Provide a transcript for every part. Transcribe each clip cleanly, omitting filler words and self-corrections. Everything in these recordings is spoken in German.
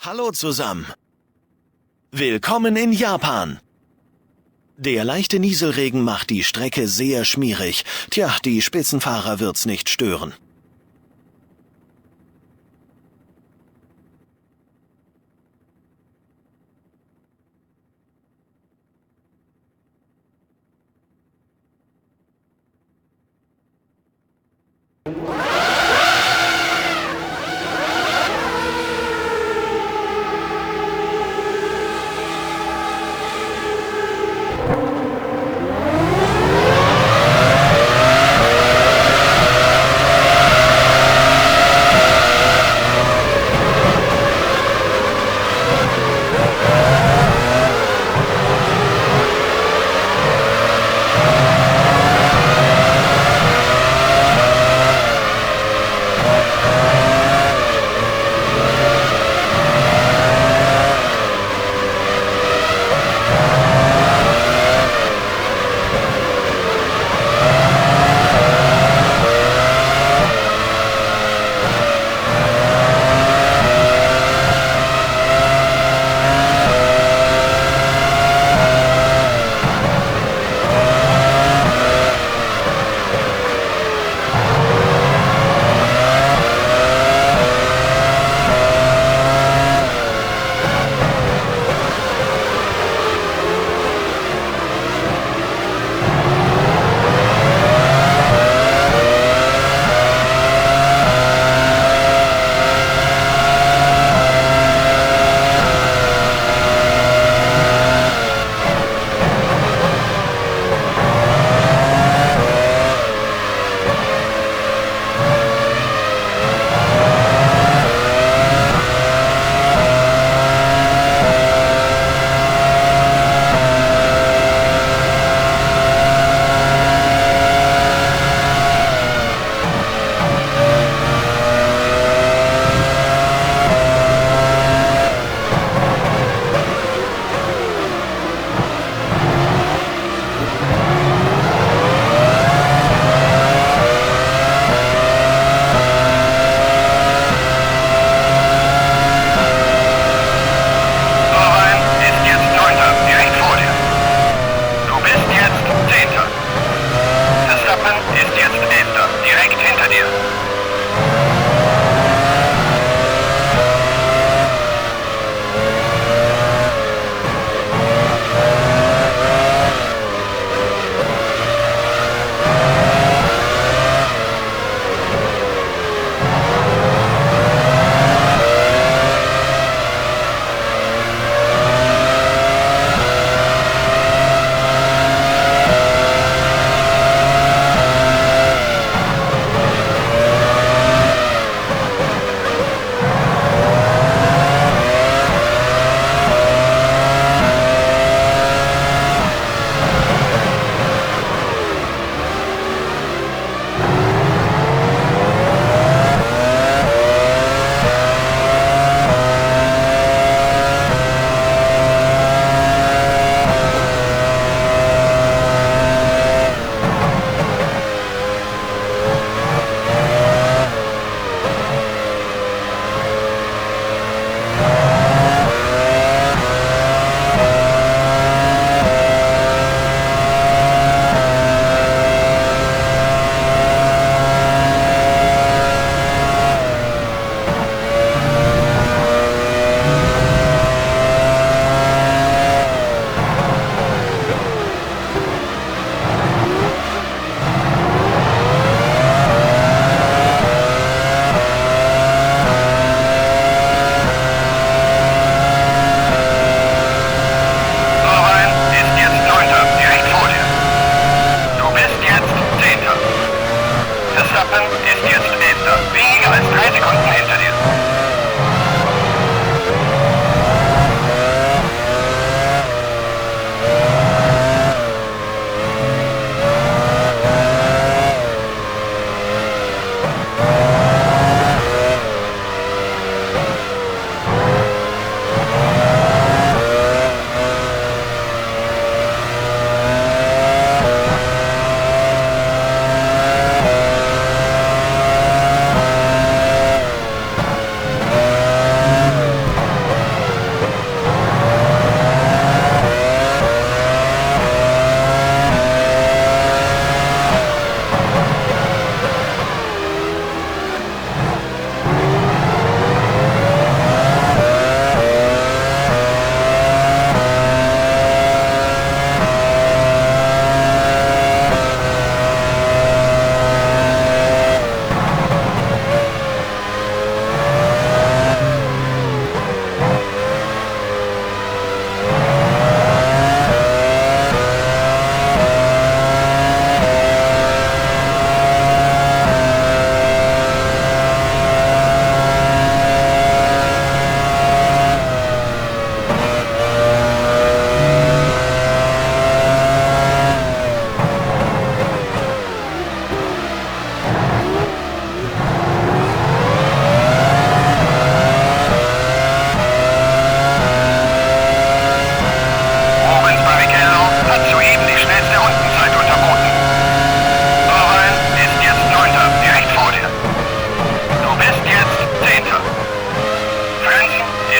Hallo zusammen. Willkommen in Japan. Der leichte Nieselregen macht die Strecke sehr schmierig. Tja, die Spitzenfahrer wird's nicht stören.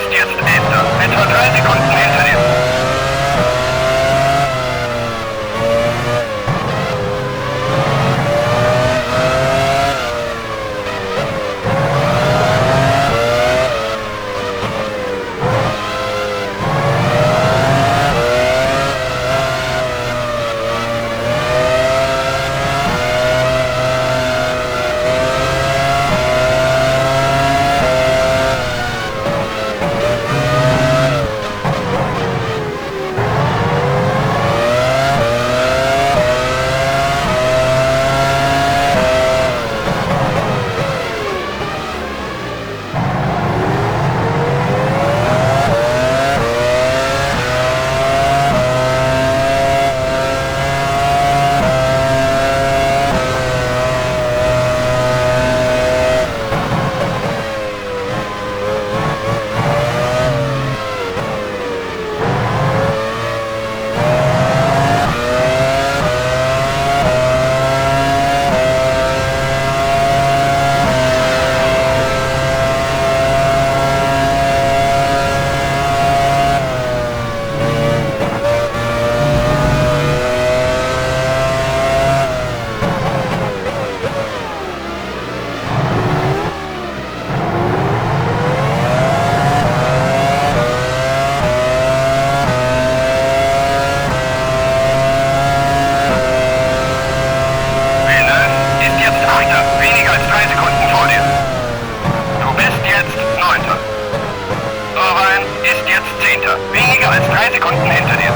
ist jetzt 11. Etwa 3 Sekunden hinter dir. Weniger als 3 Sekunden hinter dir.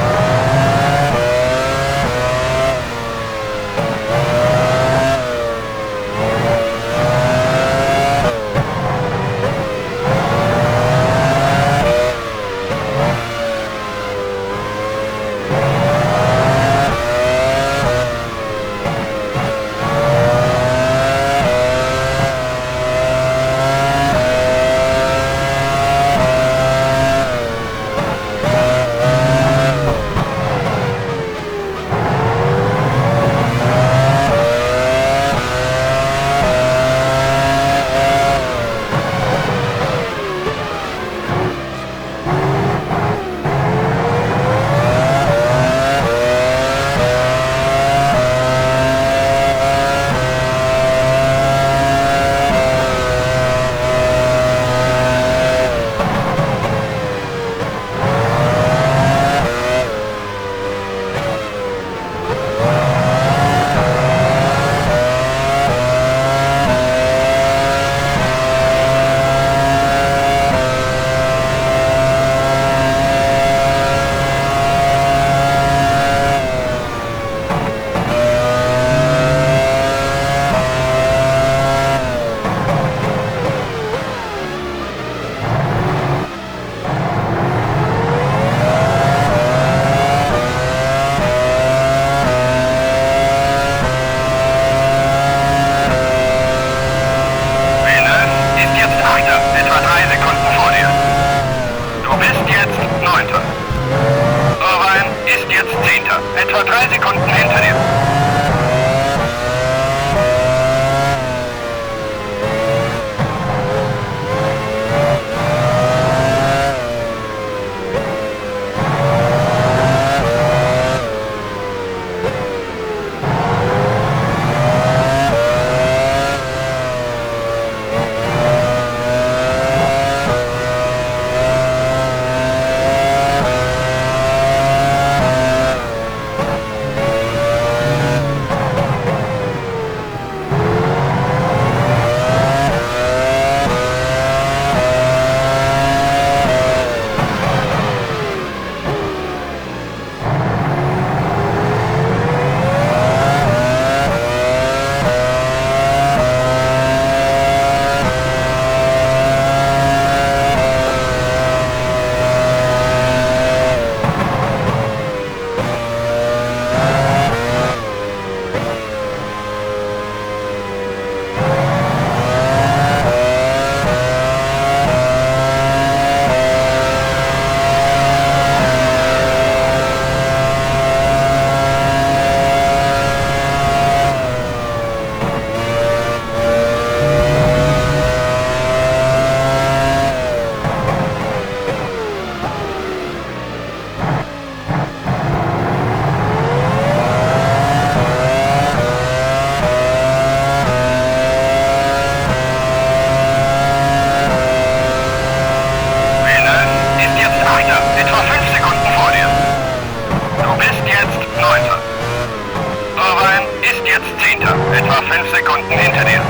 5 Sekunden hinter dir.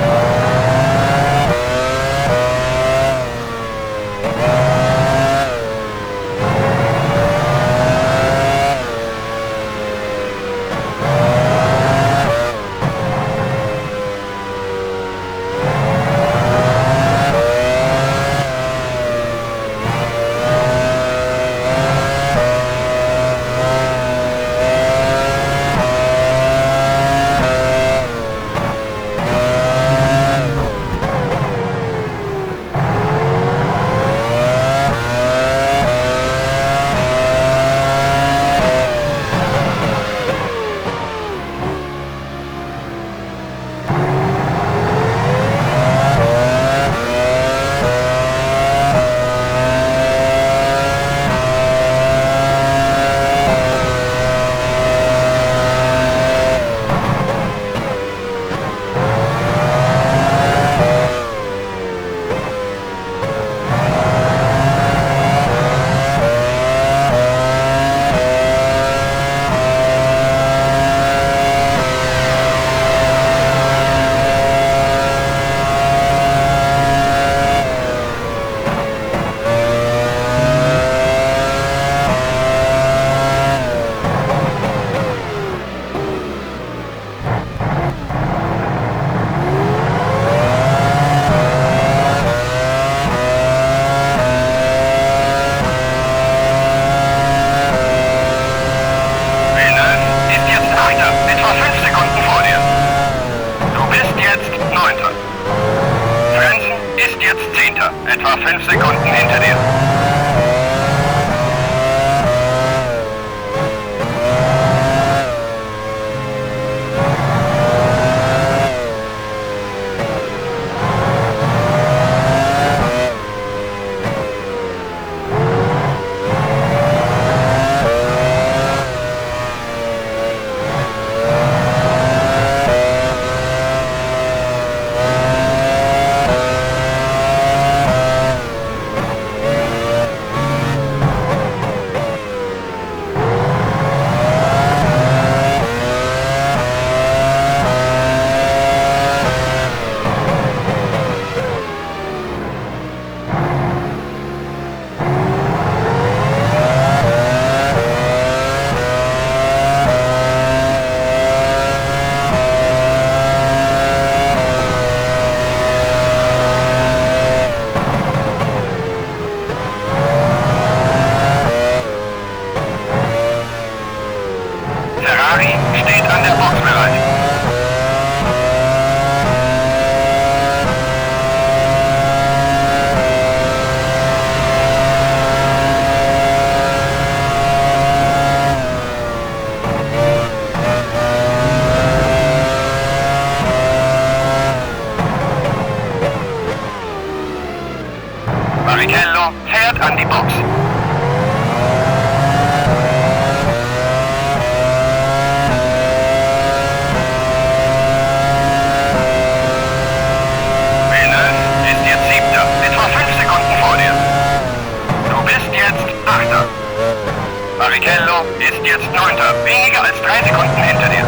Etwa 5 Sekunden hinter dir. Ferrari steht an der Box bereit. Barrichello fährt an die Box. Barrichello ist jetzt 9. Weniger als 3 Sekunden hinter dir.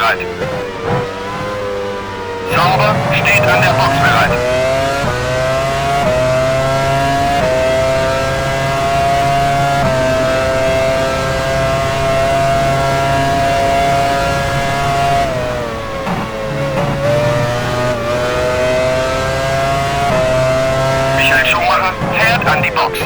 bereit. Sauber steht an der Box bereit. Michael Schumacher fährt an die Box.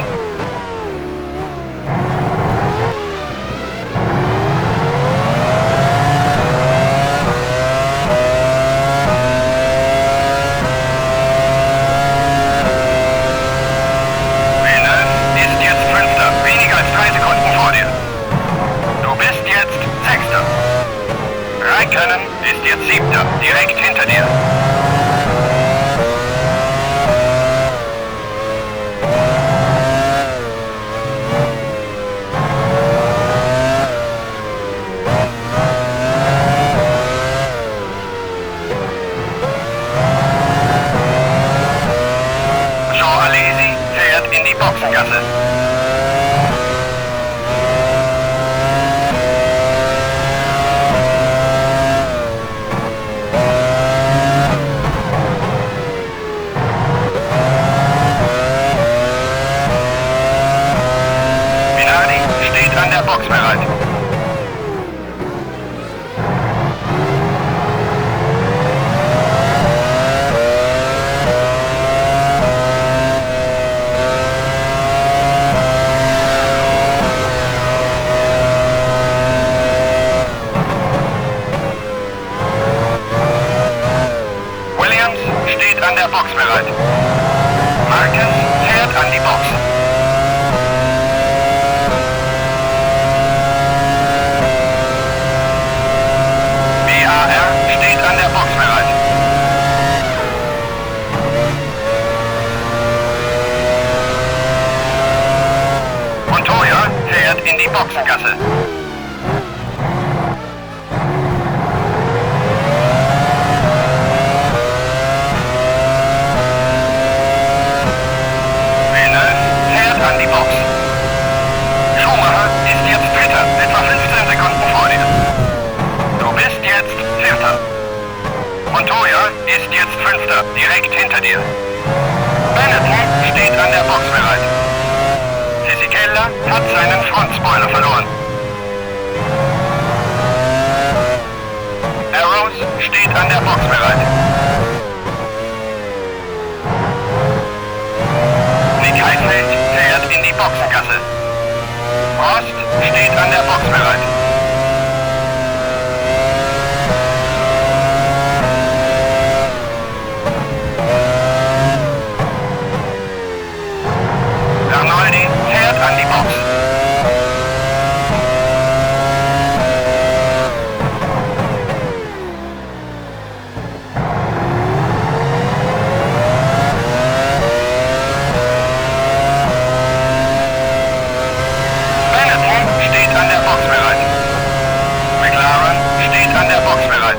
Raikkonen ist jetzt Siebter, direkt hinter dir. Jean Alesi fährt in die Boxengasse. An der Box bereit. Williams steht an der Box bereit. Marquez fährt an die Box. Steht an der Box bereit. Montoya fährt in die Boxengasse. Villeneuve fährt an die Box. Schumacher ist jetzt Dritter, etwa 15 Sekunden vor dir. Du bist jetzt Vierter. Montoya ist jetzt Fünfter, direkt hinter dir. Benetton steht an der Box bereit. Fisichella hat seinen Frontspoiler verloren. Arrows steht an der Box bereit. Nick Heidfeld fährt in die Boxengasse. Prost steht an der Box bereit. Arnoldi fährt an die Box. Benetton steht an der Box bereit. McLaren steht an der Box bereit.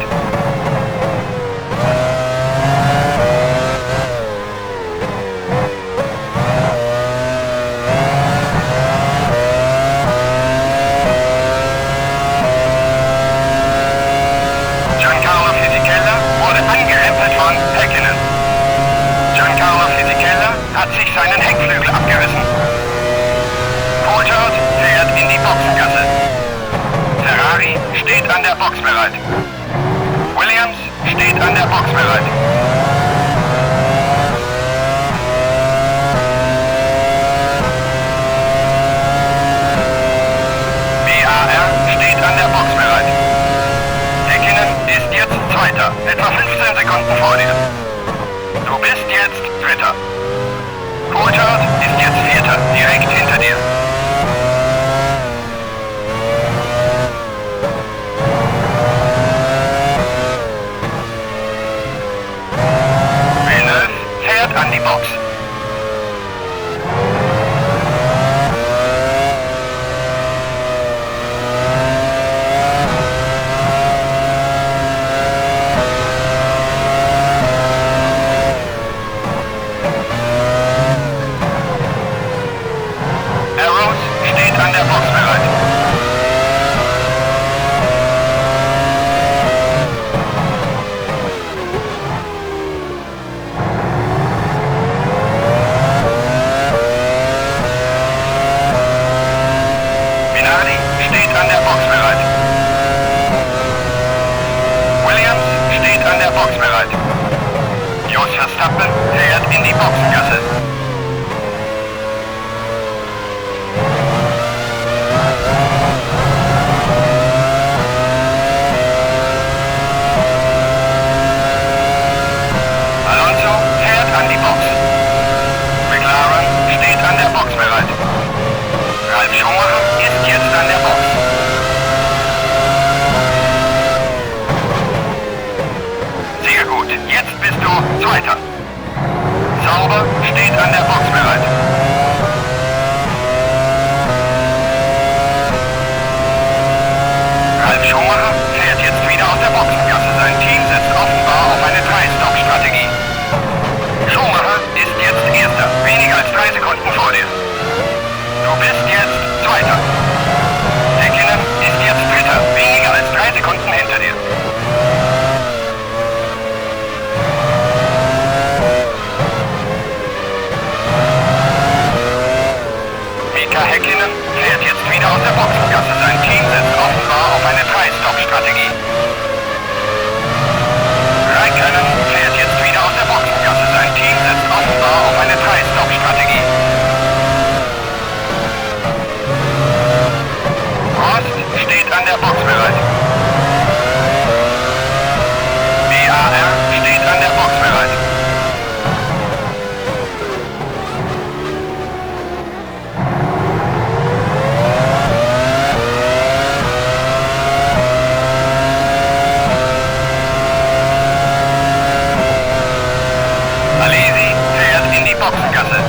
Giancarlo Fisichella wurde angerempelt von Häkkinen. Giancarlo Fisichella hat sich seinen Heckflügel abgerissen. Coulthard fährt in die Boxengasse. Ferrari steht an der Box bereit. Williams steht an der Box bereit. BAR steht an der Box bereit. Häkkinen ist jetzt Zweiter, etwa 15 Sekunden vor dir. Du bist jetzt Dritter. Coulthard ist jetzt Vierter, direkt hinter dir. Villeneuve fährt an die Box. Verstappen fährt in die Boxengasse. Alonso fährt an die Box. McLaren steht an der Box bereit. Ralf Schumacher ist jetzt an der Box. Sehr gut, jetzt bist du Zweiter. Sauber steht an der Box bereit. Ralf Schumacher fährt jetzt wieder aus der Boxengasse. Sein Team setzt offenbar auf eine 3-Stop-Strategie. Schumacher ist jetzt Erster, weniger als 3 Sekunden vor dir. Du bist jetzt Zweiter. Häkkinen ist jetzt Dritter, weniger als 3 Sekunden hinter dir. Mika Häkkinen fährt jetzt wieder aus der Boxengasse. Sein Team setzt offenbar auf eine 3-Stop-Strategie. Räikkönen fährt jetzt wieder aus der Boxengasse. Sein Team setzt offenbar auf eine 3-Stop-Strategie. Prost steht an der Box bereit. BAR steht an der Box bereit. Alesi fährt in die Boxengasse.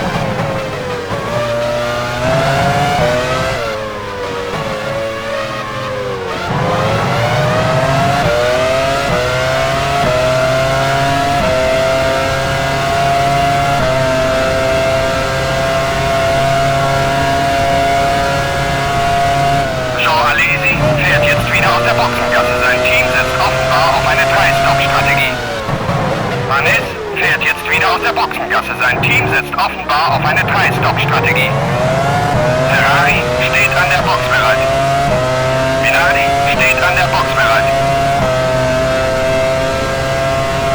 Jean Alesi fährt jetzt wieder aus der Boxengasse. Sein Team setzt offenbar auf eine 3-Stop-Strategie. Manes fährt jetzt wieder aus der Boxengasse. Sein Team setzt offenbar auf eine 3-Stop-Strategie. Ferrari steht an der Box bereit. Minardi steht an der Box bereit.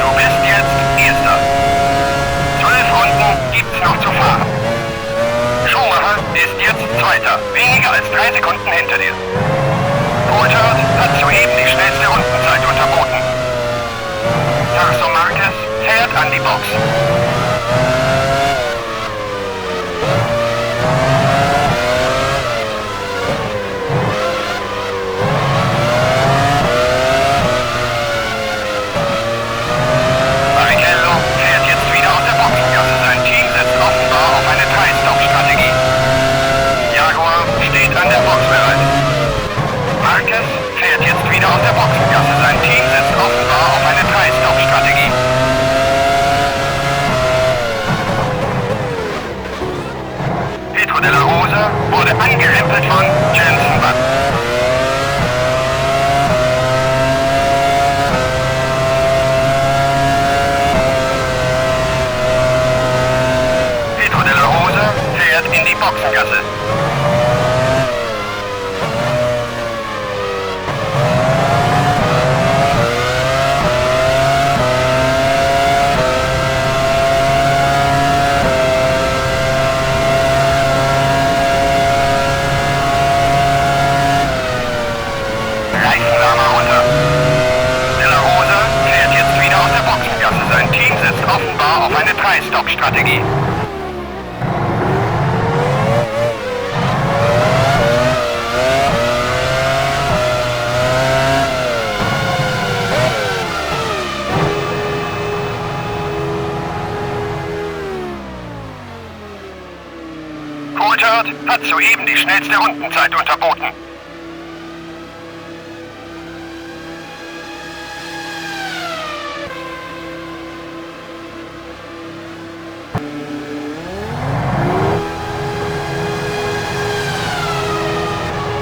Du bist jetzt Erster. 12 Runden gibt's noch zu fahren. Schumacher ist jetzt Zweiter, weniger als 3 Sekunden hinter dir. Coulthard hat soeben die schnellste Rundenzeit unterboten. Tarso Marquez fährt an die Box. Barrichello fährt jetzt wieder aus der Boxengasse. Sein Team setzt offenbar auf eine 3-Stop-Strategie. Jaguar steht an der Box bereit. Marquez fährt jetzt wieder aus der Boxengasse. Sein Team setzt offenbar auf eine 3-Stop-Strategie. Pedro de la Rosa wurde angerempelt von Jenson Button. Pedro de la Rosa fährt in die Boxengasse. Reifenrahmen runter. De la Rosa fährt jetzt wieder aus der Boxengasse. Sein Team setzt offenbar auf eine 3-Stop-Strategie. Coulthard hat soeben die schnellste Rundenzeit unterboten.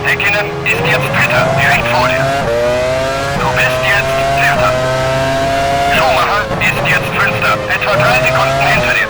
Häkkinen ist jetzt Dritter, direkt vor dir. Du bist jetzt Vierter. Schumacher ist jetzt Fünfter, etwa 3 Sekunden hinter dir.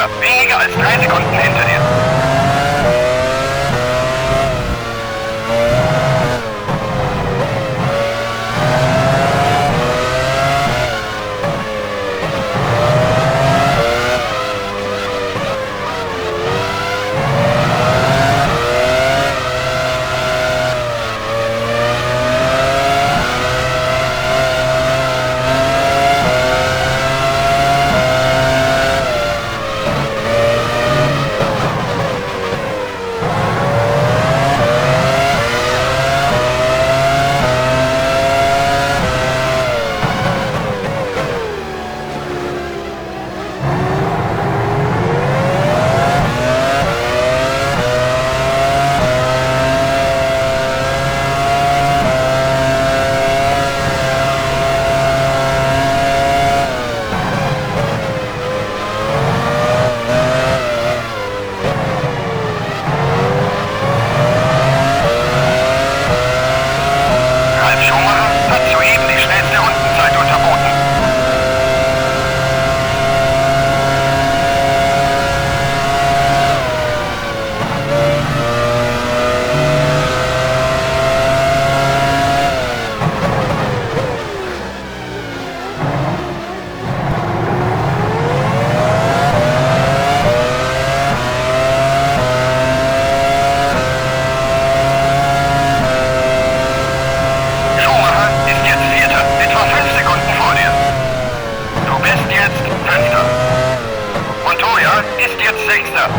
Sechster, weniger als 3 Sekunden hinter dir.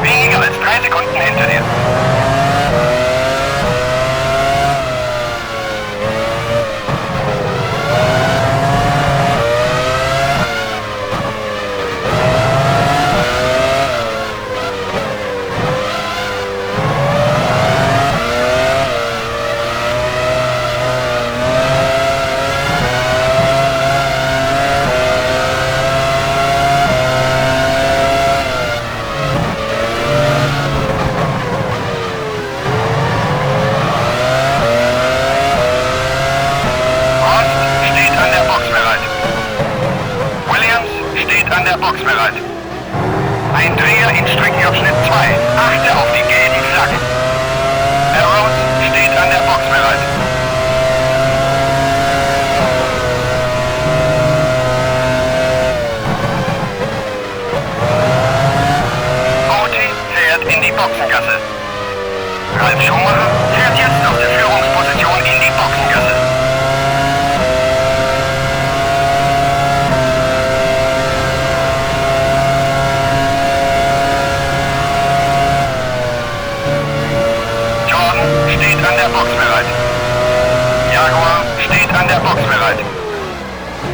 Weniger als 3 Sekunden hinter dir. Box bereit. Ein Dreher in Streckenabschnitt 2. Achte auf die gelben Flaggen. Arrows steht an der Box bereit. Orti fährt in die Boxengasse. Ralf Schumacher fährt jetzt auf der Führungsposition in die Boxengasse. An der Box bereit. Jaguar steht an der Box bereit.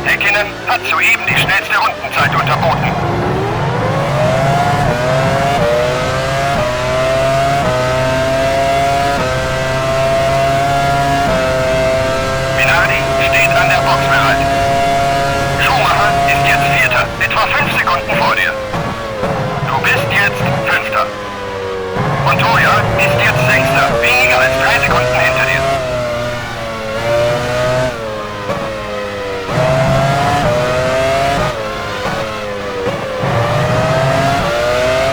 Häkkinen hat soeben die schnellste Rundenzeit unterboten. Minardi steht an der Box bereit. Schumacher ist jetzt Vierter, etwa 5 Sekunden vor dir. Du bist jetzt Fünfter. Montoya ist jetzt Sechster, weniger als 3 Sekunden hinter dir.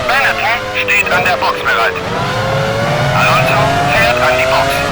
Benetton steht an der Box bereit. Alonso fährt an die Box.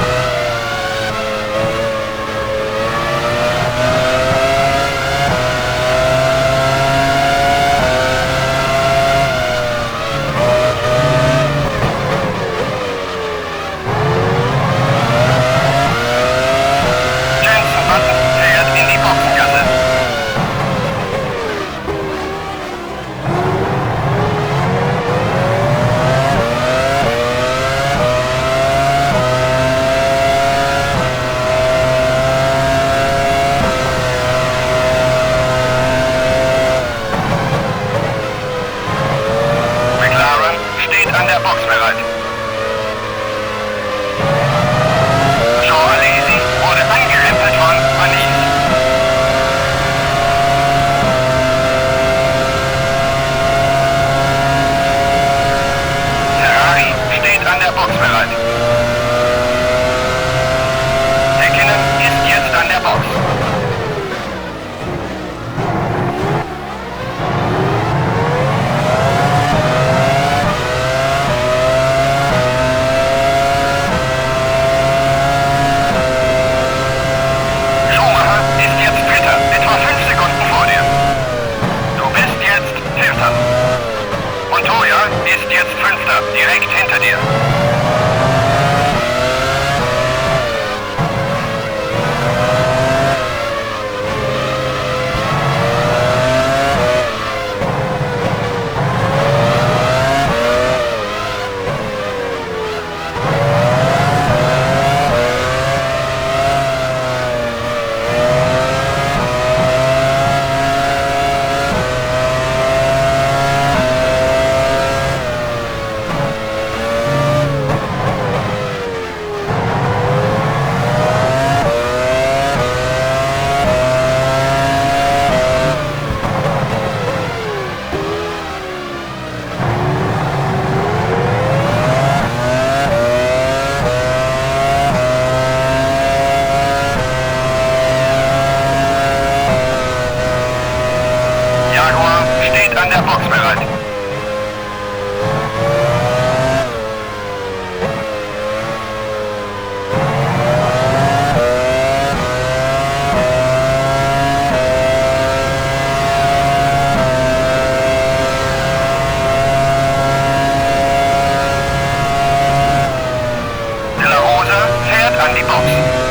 an die Boxen.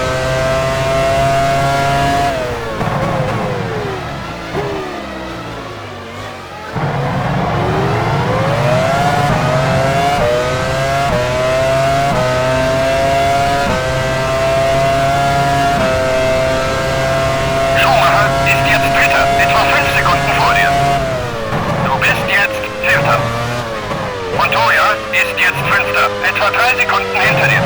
Ist jetzt Fünfter, etwa 3 Sekunden hinter dir.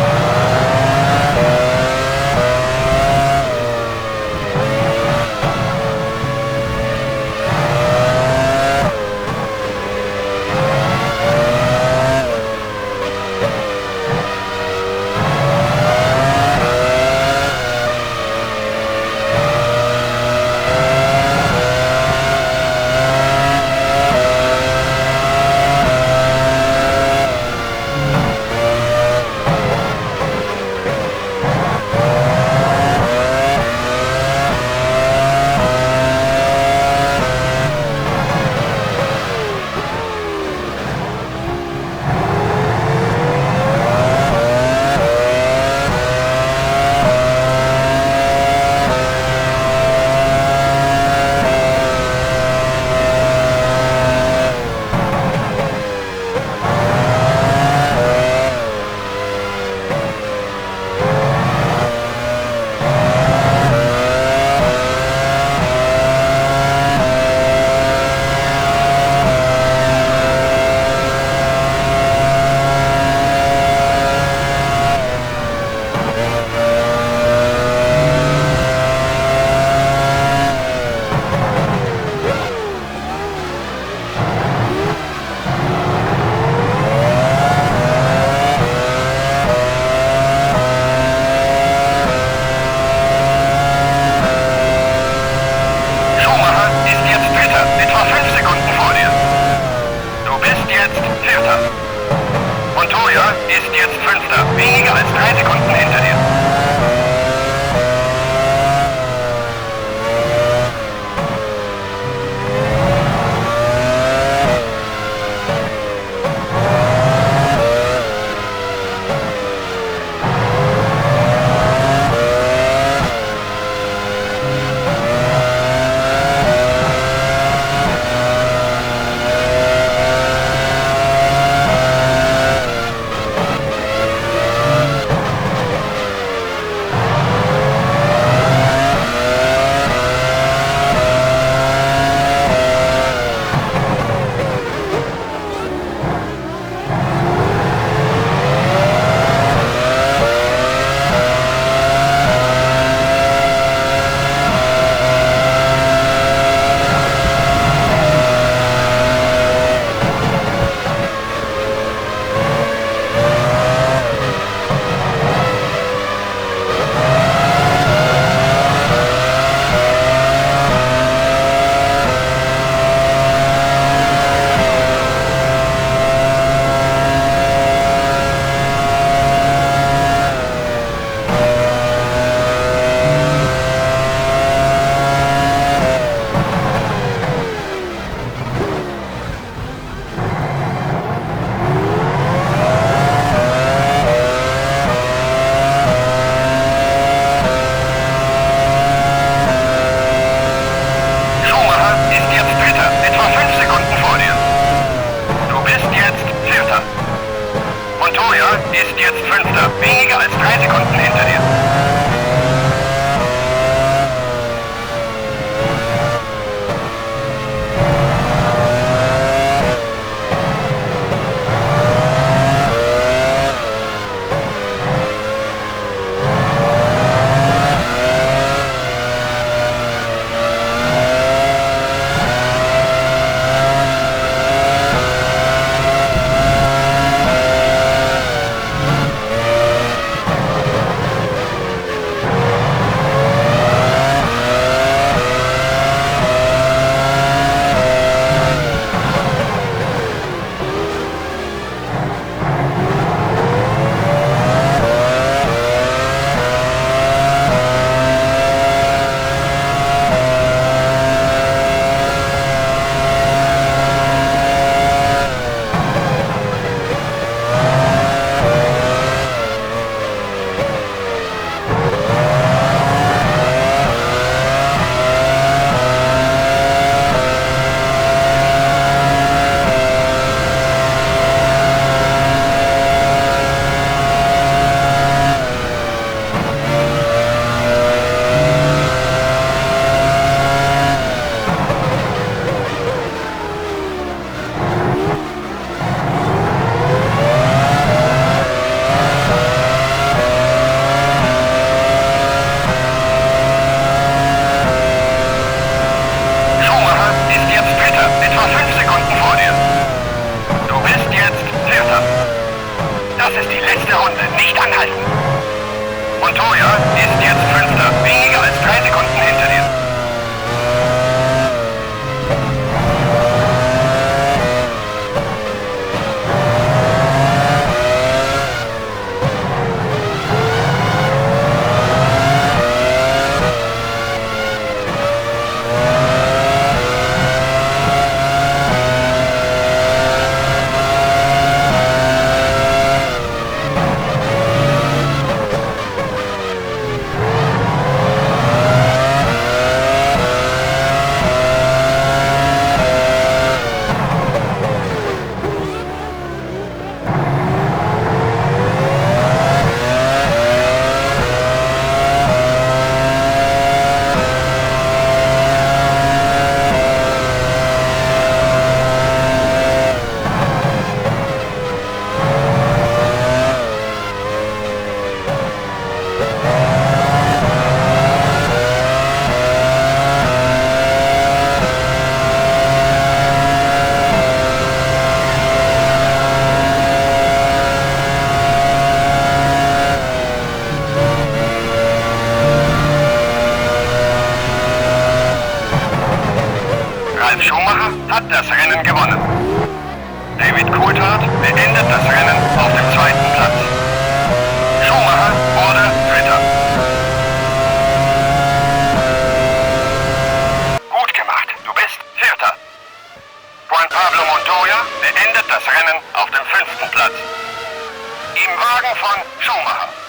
Ist jetzt Fünfter, weniger als 3 Sekunden hinter dir. Ist jetzt Fünfter, weniger als 3 Sekunden hinter dir. Montoya ist jetzt Fünfter, weniger als 3 Sekunden hinter dir. Ralf Schumacher hat das Rennen gewonnen. David Coulthard beendet das Rennen auf dem 2. Platz. Schumacher wurde Dritter. Gut gemacht, du bist Vierter. Juan Pablo Montoya beendet das Rennen auf dem 5. Platz. Im Wagen von Schumacher.